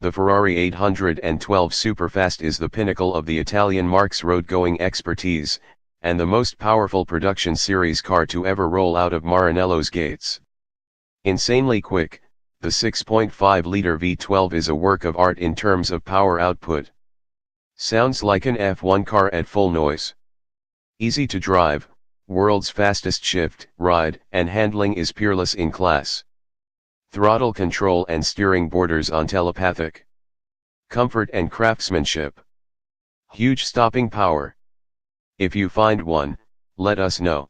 The Ferrari 812 Superfast is the pinnacle of the Italian marque's road-going expertise, and the most powerful production series car to ever roll out of Maranello's gates. Insanely quick, the 6.5-liter V12 is a work of art in terms of power output. Sounds like an F1 car at full noise. Easy to drive, world's fastest shift, ride, and handling is peerless in class. Throttle control and steering borders on telepathic. Comfort and craftsmanship. Huge stopping power. If you find one, let us know.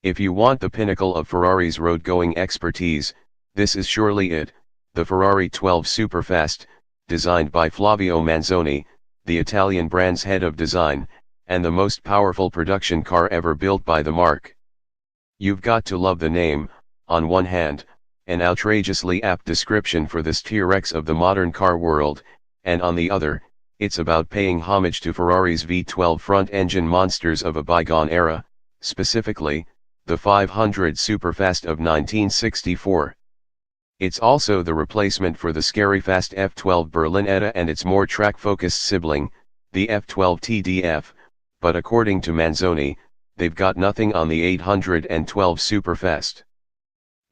If you want the pinnacle of Ferrari's road-going expertise, this is surely it, the Ferrari 12 Superfast, designed by Flavio Manzoni, the Italian brand's head of design, and the most powerful production car ever built by the marque. You've got to love the name, on one hand, an outrageously apt description for this T-Rex of the modern car world, and on the other, it's about paying homage to Ferrari's V12 front-engine monsters of a bygone era, specifically, the 500 Superfast of 1964. It's also the replacement for the scary fast F12 Berlinetta and its more track-focused sibling, the F12 TDF, but according to Manzoni, they've got nothing on the 812 Superfast.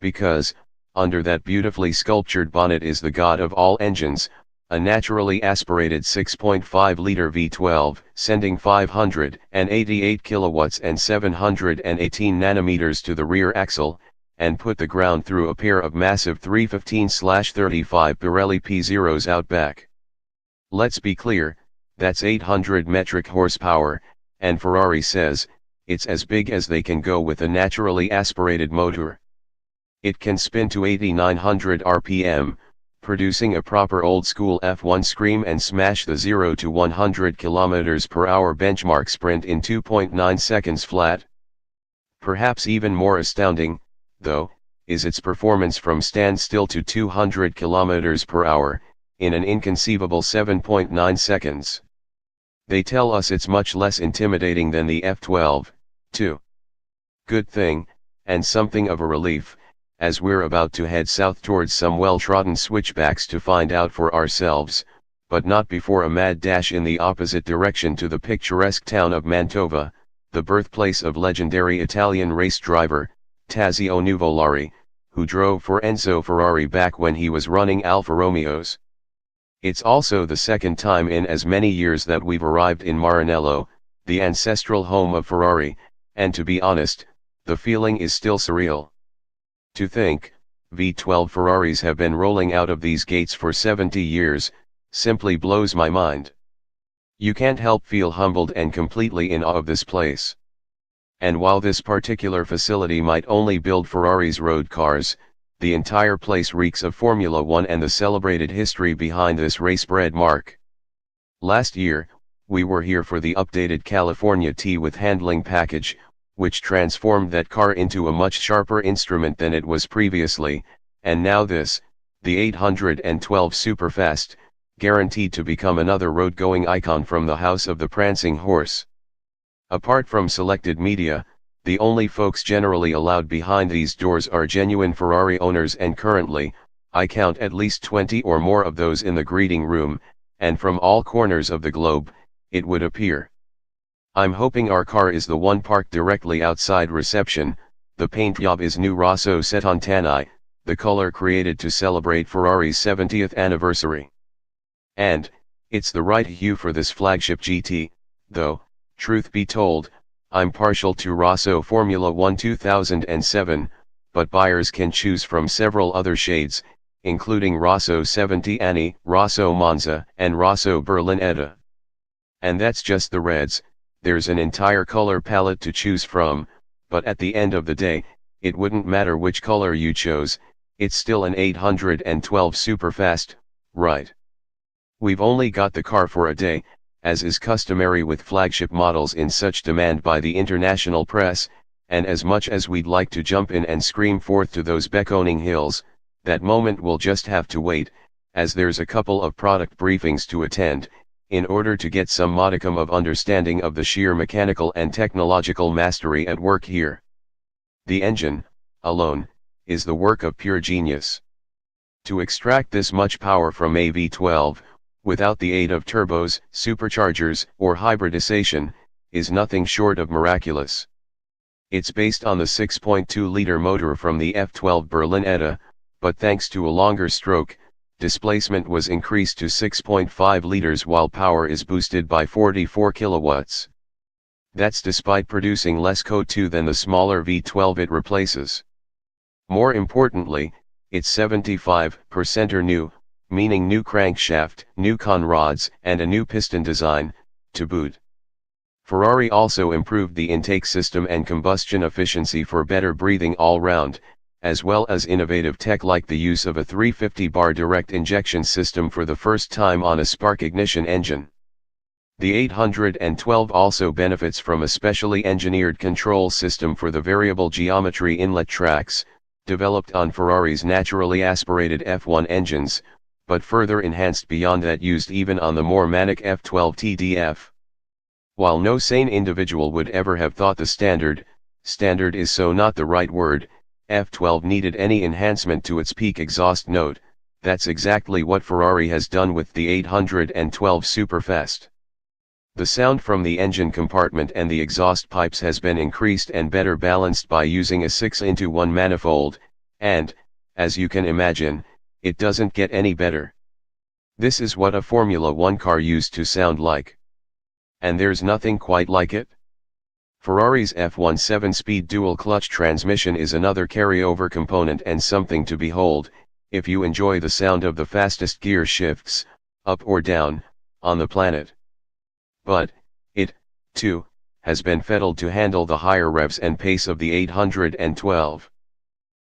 Because, under that beautifully sculptured bonnet is the god of all engines, a naturally aspirated 6.5-liter V12, sending 588 kilowatts and 718 nanometers to the rear axle, and put the ground through a pair of massive 315/35 Pirelli P0s out back. Let's be clear, that's 800 metric horsepower, and Ferrari says, it's as big as they can go with a naturally aspirated motor. It can spin to 8,900 RPM, producing a proper old-school F1 scream and smash the 0 to 100 km/h benchmark sprint in 2.9 seconds flat. Perhaps even more astounding, though, is its performance from standstill to 200 km/h, in an inconceivable 7.9 seconds. They tell us it's much less intimidating than the F12, too. Good thing, and something of a relief, as we're about to head south towards some well-trodden switchbacks to find out for ourselves, but not before a mad dash in the opposite direction to the picturesque town of Mantova, the birthplace of legendary Italian race driver, Tazio Nuvolari, who drove for Enzo Ferrari back when he was running Alfa Romeos. It's also the second time in as many years that we've arrived in Maranello, the ancestral home of Ferrari, and to be honest, the feeling is still surreal. To think, V12 Ferraris have been rolling out of these gates for 70 years, simply blows my mind. You can't help feel humbled and completely in awe of this place. And while this particular facility might only build Ferrari's road cars, the entire place reeks of Formula One and the celebrated history behind this race-bred marque. Last year, we were here for the updated California T with handling package, which transformed that car into a much sharper instrument than it was previously, and now this, the 812 Superfast, guaranteed to become another road-going icon from the house of the prancing horse. Apart from selected media, the only folks generally allowed behind these doors are genuine Ferrari owners, and currently, I count at least 20 or more of those in the greeting room, and from all corners of the globe, it would appear. I'm hoping our car is the one parked directly outside reception. The paint job is new Rosso Setantani, the color created to celebrate Ferrari's 70th anniversary. And, it's the right hue for this flagship GT, though, truth be told, I'm partial to Rosso Formula 1 2007, but buyers can choose from several other shades, including Rosso 70 Anni, Rosso Monza, and Rosso Berlinetta. And that's just the reds. There's an entire color palette to choose from, but at the end of the day, it wouldn't matter which color you chose, it's still an 812 Superfast, right? We've only got the car for a day, as is customary with flagship models in such demand by the international press, and as much as we'd like to jump in and scream forth to those beckoning hills, that moment will just have to wait, as there's a couple of product briefings to attend, in order to get some modicum of understanding of the sheer mechanical and technological mastery at work here. The engine, alone, is the work of pure genius. To extract this much power from a V12, without the aid of turbos, superchargers, or hybridization, is nothing short of miraculous. It's based on the 6.2-liter motor from the F12 Berlinetta, but thanks to a longer stroke, displacement was increased to 6.5 liters while power is boosted by 44 kilowatts. That's despite producing less CO2 than the smaller V12 it replaces. More importantly, it's 75% or new, meaning new crankshaft, new con rods, and a new piston design, to boot. Ferrari also improved the intake system and combustion efficiency for better breathing all round, as well as innovative tech like the use of a 350-bar direct injection system for the first time on a spark ignition engine. The 812 also benefits from a specially engineered control system for the variable geometry inlet tracks, developed on Ferrari's naturally aspirated F1 engines, but further enhanced beyond that used even on the more manic F12 TDF. While no sane individual would ever have thought the standard is so not the right word, F12 needed any enhancement to its peak exhaust note, that's exactly what Ferrari has done with the 812 Superfast. The sound from the engine compartment and the exhaust pipes has been increased and better balanced by using a 6-into-1 manifold, and, as you can imagine, it doesn't get any better. This is what a Formula One car used to sound like. And there's nothing quite like it. Ferrari's F1 7-speed dual-clutch transmission is another carryover component and something to behold, if you enjoy the sound of the fastest gear shifts, up or down, on the planet. But, it, too, has been fettled to handle the higher revs and pace of the 812.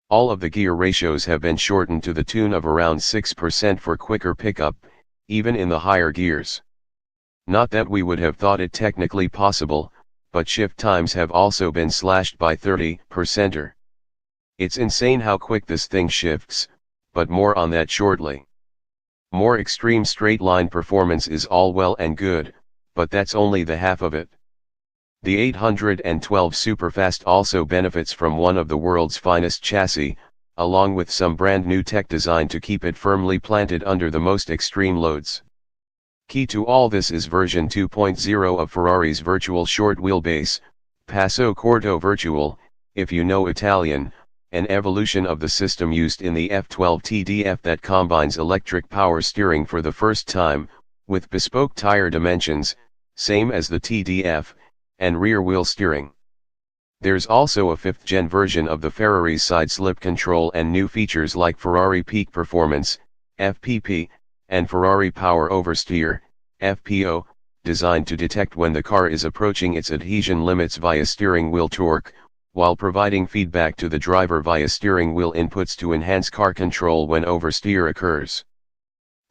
All of the gear ratios have been shortened to the tune of around 6% for quicker pickup, even in the higher gears. Not that we would have thought it technically possible, but shift times have also been slashed by 30%. It's insane how quick this thing shifts, but more on that shortly. More extreme straight line performance is all well and good, but that's only the half of it. The 812 Superfast also benefits from one of the world's finest chassis, along with some brand new tech designed to keep it firmly planted under the most extreme loads. Key to all this is version 2.0 of Ferrari's virtual short wheelbase, Passo Corto Virtual, if you know Italian, an evolution of the system used in the F12 TDF that combines electric power steering for the first time, with bespoke tire dimensions, same as the TDF, and rear wheel steering. There's also a 5th-gen version of the Ferrari's side slip control and new features like Ferrari Peak Performance, FPP, and Ferrari Power Oversteer, FPO, designed to detect when the car is approaching its adhesion limits via steering wheel torque, while providing feedback to the driver via steering wheel inputs to enhance car control when oversteer occurs.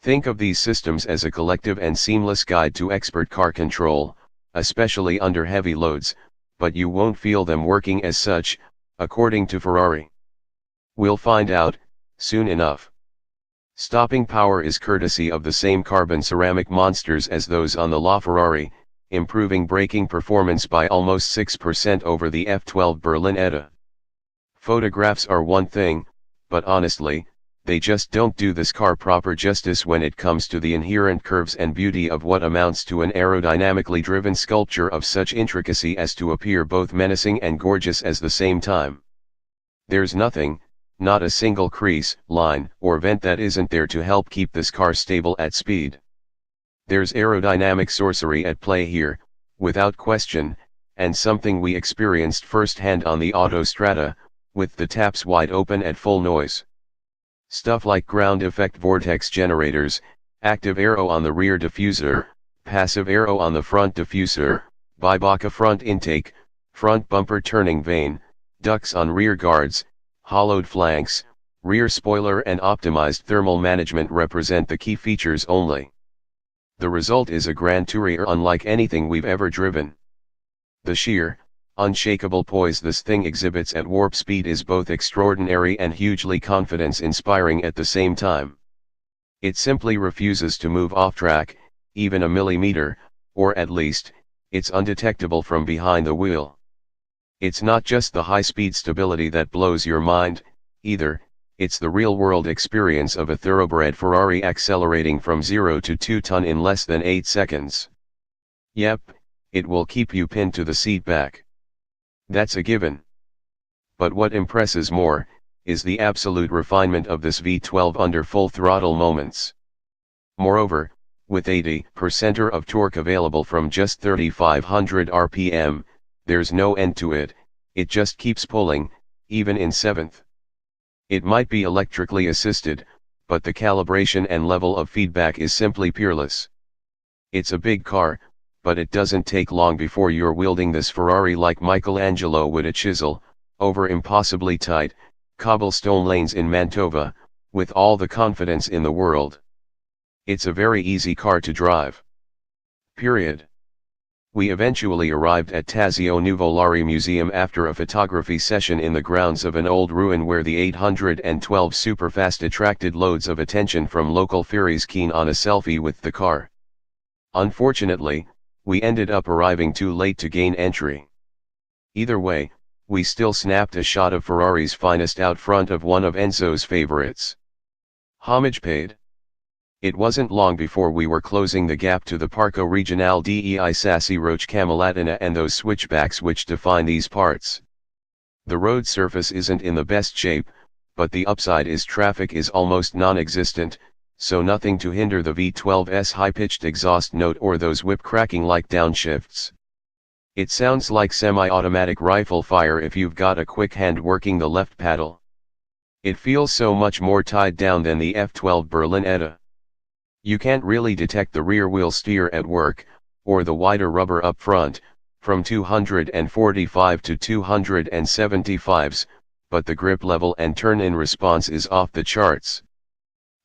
Think of these systems as a collective and seamless guide to expert car control, especially under heavy loads, but you won't feel them working as such, according to Ferrari. We'll find out, soon enough. Stopping power is courtesy of the same carbon ceramic monsters as those on the LaFerrari, improving braking performance by almost 6% over the F12 Berlinetta. Photographs are one thing, but honestly, they just don't do this car proper justice when it comes to the inherent curves and beauty of what amounts to an aerodynamically driven sculpture of such intricacy as to appear both menacing and gorgeous at the same time. There's nothing, not a single crease, line, or vent that isn't there to help keep this car stable at speed. There's aerodynamic sorcery at play here, without question, and something we experienced firsthand on the Autostrada, with the taps wide open at full noise. Stuff like ground effect vortex generators, active aero on the rear diffuser, passive aero on the front diffuser, bibaca front intake, front bumper turning vane, ducts on rear guards, hollowed flanks, rear spoiler and optimized thermal management represent the key features only. The result is a Grand Tourer unlike anything we've ever driven. The sheer, unshakable poise this thing exhibits at warp speed is both extraordinary and hugely confidence-inspiring at the same time. It simply refuses to move off track, even a millimeter, or at least, it's undetectable from behind the wheel. It's not just the high-speed stability that blows your mind, either, It's the real-world experience of a thoroughbred Ferrari accelerating from 0 to 2 ton in less than 8 seconds. Yep, it will keep you pinned to the seat back. That's a given. But what impresses more, is the absolute refinement of this V12 under full throttle moments. Moreover, with 80% of torque available from just 3,500 RPM, there's no end to it, it just keeps pulling, even in 7th. It might be electrically assisted, but the calibration and level of feedback is simply peerless. It's a big car, but it doesn't take long before you're wielding this Ferrari like Michelangelo would a chisel, over impossibly tight, cobblestone lanes in Mantova, with all the confidence in the world. It's a very easy car to drive. Period. We eventually arrived at Tazio Nuvolari Museum after a photography session in the grounds of an old ruin where the 812 Superfast attracted loads of attention from local Ferries keen on a selfie with the car. Unfortunately, we ended up arriving too late to gain entry. Either way, we still snapped a shot of Ferrari's finest out front of one of Enzo's favorites. Homage paid. It wasn't long before we were closing the gap to the Parco Regionale dei Sassi Roche Camalatina and those switchbacks which define these parts. The road surface isn't in the best shape, but the upside is traffic is almost non-existent, so nothing to hinder the V12's high-pitched exhaust note or those whip-cracking like downshifts. It sounds like semi-automatic rifle fire if you've got a quick hand working the left paddle. It feels so much more tied down than the F12 Berlinetta. You can't really detect the rear-wheel steer at work, or the wider rubber up front, from 245 to 275s, but the grip level and turn-in response is off the charts.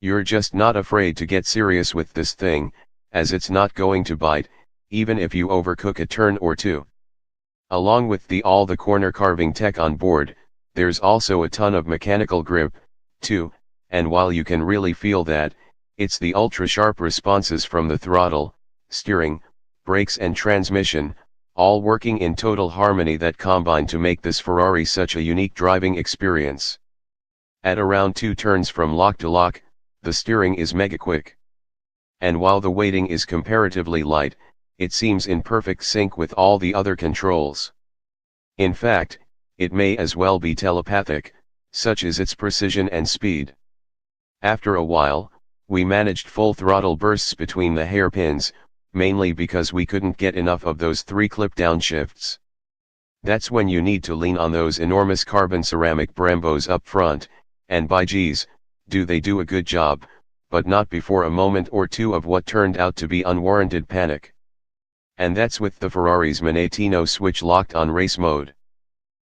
You're just not afraid to get serious with this thing, as it's not going to bite, even if you overcook a turn or two. Along with all the corner carving tech on board, there's also a ton of mechanical grip, too, and while you can really feel that, it's the ultra-sharp responses from the throttle, steering, brakes and transmission, all working in total harmony that combine to make this Ferrari such a unique driving experience. At around 2 turns from lock to lock, the steering is mega quick. And while the weighting is comparatively light, it seems in perfect sync with all the other controls. In fact, it may as well be telepathic, such is its precision and speed. After a while, we managed full throttle bursts between the hairpins, mainly because we couldn't get enough of those 3 clip downshifts. That's when you need to lean on those enormous carbon ceramic Brembos up front, and by geez, do they do a good job, but not before a moment or two of what turned out to be unwarranted panic. And that's with the Ferrari's Manettino switch locked on race mode.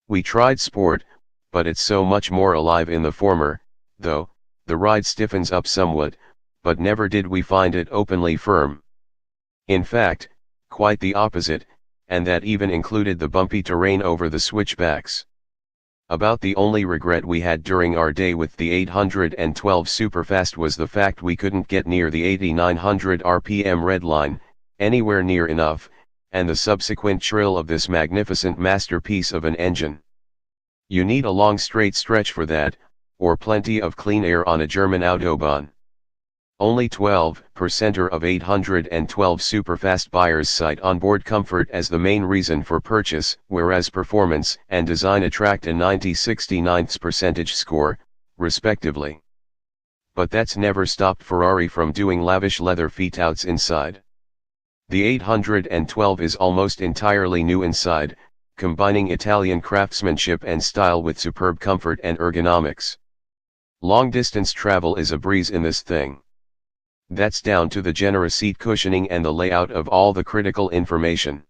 We tried sport, but it's so much more alive in the former, though. The ride stiffens up somewhat, but never did we find it openly firm. In fact, quite the opposite, and that even included the bumpy terrain over the switchbacks. About the only regret we had during our day with the 812 Superfast was the fact we couldn't get near the 8,900 RPM red line, anywhere near enough, and the subsequent shrill of this magnificent masterpiece of an engine. You need a long straight stretch for that, or plenty of clean air on a German Autobahn. Only 12% of 812 Superfast buyers cite onboard comfort as the main reason for purchase, whereas performance and design attract a 90-69th percentage score, respectively. But that's never stopped Ferrari from doing lavish leather fit-outs inside. The 812 is almost entirely new inside, combining Italian craftsmanship and style with superb comfort and ergonomics. Long-distance travel is a breeze in this thing. That's down to the generous seat cushioning and the layout of all the critical information.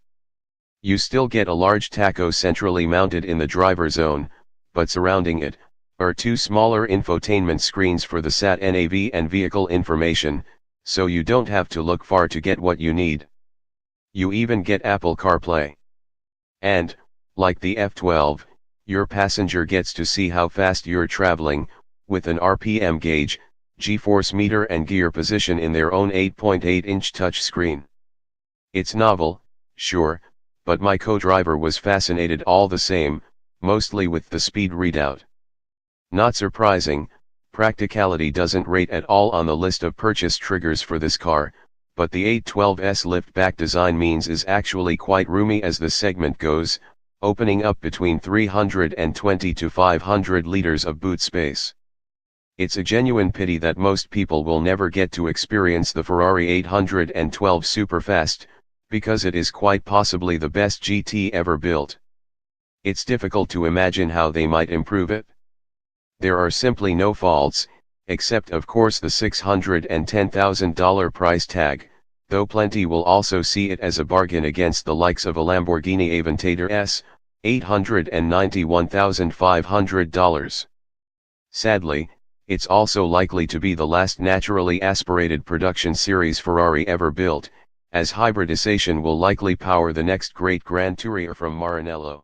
You still get a large tacho centrally mounted in the driver zone, but surrounding it are 2 smaller infotainment screens for the SAT NAV and vehicle information, so you don't have to look far to get what you need. You even get Apple CarPlay. And, like the F12, your passenger gets to see how fast you're traveling, with an RPM gauge, G-force meter and gear position in their own 8.8-inch touchscreen. It's novel, sure, but my co-driver was fascinated all the same, mostly with the speed readout. Not surprising, Practicality doesn't rate at all on the list of purchase triggers for this car, but the 812's liftback design means is actually quite roomy as the segment goes, opening up between 320 to 500 liters of boot space. It's a genuine pity that most people will never get to experience the Ferrari 812 Superfast, because it is quite possibly the best GT ever built. It's difficult to imagine how they might improve it. There are simply no faults, except of course the $610,000 price tag, though plenty will also see it as a bargain against the likes of a Lamborghini Aventador S, $891,500. Sadly, it's also likely to be the last naturally aspirated production series Ferrari ever built, as hybridization will likely power the next great Grand Tourer from Maranello.